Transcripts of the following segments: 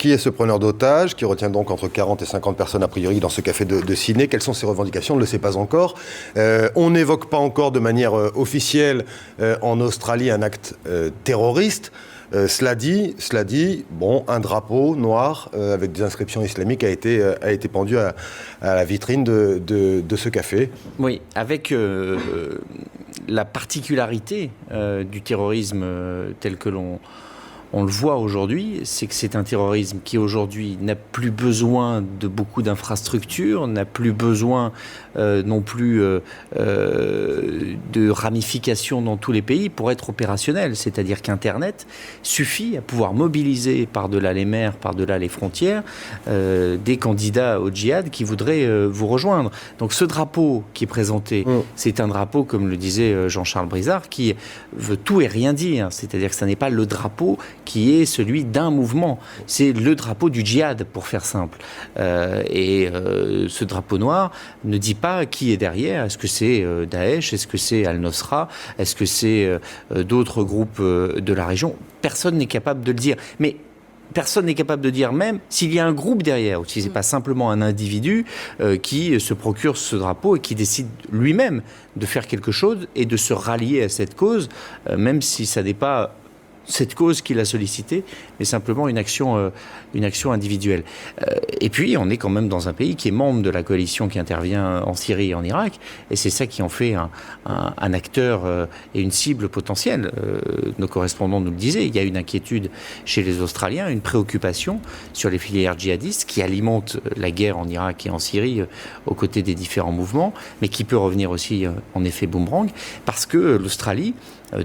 Qui est ce preneur d'otages, qui retient donc entre 40 et 50 personnes a priori dans ce café de Sydney? Quelles sont ses revendications? On ne le sait pas encore. On n'évoque pas encore de manière officielle en Australie un acte terroriste. Cela dit, bon, un drapeau noir avec des inscriptions islamiques a été pendu à la vitrine de ce café. Oui, avec la particularité du terrorisme tel que on le voit aujourd'hui, c'est que c'est un terrorisme qui aujourd'hui n'a plus besoin de beaucoup d'infrastructures, n'a plus besoin non plus de ramifications dans tous les pays pour être opérationnel. C'est-à-dire qu'Internet suffit à pouvoir mobiliser par-delà les mers, par-delà les frontières, des candidats au djihad qui voudraient vous rejoindre. Donc ce drapeau qui est présenté, c'est un drapeau, comme le disait Jean-Charles Brizard, qui veut tout et rien dire. C'est-à-dire que ce n'est pas le drapeau qui est celui d'un mouvement. C'est le drapeau du djihad, pour faire simple. Ce drapeau noir ne dit pas qui est derrière. Est-ce que c'est Daesh? Est-ce que c'est Al-Nosra? Est-ce que c'est d'autres groupes de la région? Personne n'est capable de le dire. Mais personne n'est capable de dire même s'il y a un groupe derrière, ou si ce n'est pas simplement un individu qui se procure ce drapeau et qui décide lui-même de faire quelque chose et de se rallier à cette cause, même si ça n'est pas cette cause qu'il a sollicitée, mais simplement une action individuelle. Et puis, on est quand même dans un pays qui est membre de la coalition qui intervient en Syrie et en Irak, et c'est ça qui en fait un acteur et une cible potentielle. Nos correspondants nous le disaient, il y a une inquiétude chez les Australiens, une préoccupation sur les filières djihadistes qui alimentent la guerre en Irak et en Syrie aux côtés des différents mouvements, mais qui peut revenir aussi en effet boomerang, parce que l'Australie,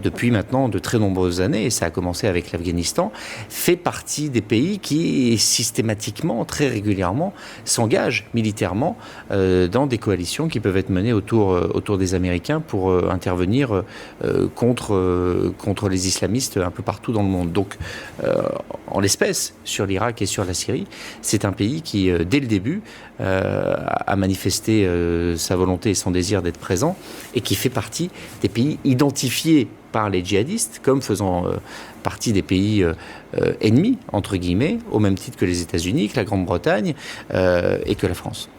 depuis maintenant de très nombreuses années, et ça a commencé avec l'Afghanistan, fait partie des pays qui systématiquement, très régulièrement, s'engagent militairement dans des coalitions qui peuvent être menées autour des Américains pour intervenir contre les islamistes un peu partout dans le monde. Donc, en l'espèce, sur l'Irak et sur la Syrie, c'est un pays qui, dès le début, a manifesté sa volonté et son désir d'être présent et qui fait partie des pays identifiés par les djihadistes comme faisant partie des pays ennemis, entre guillemets, au même titre que les États-Unis, que la Grande-Bretagne et que la France.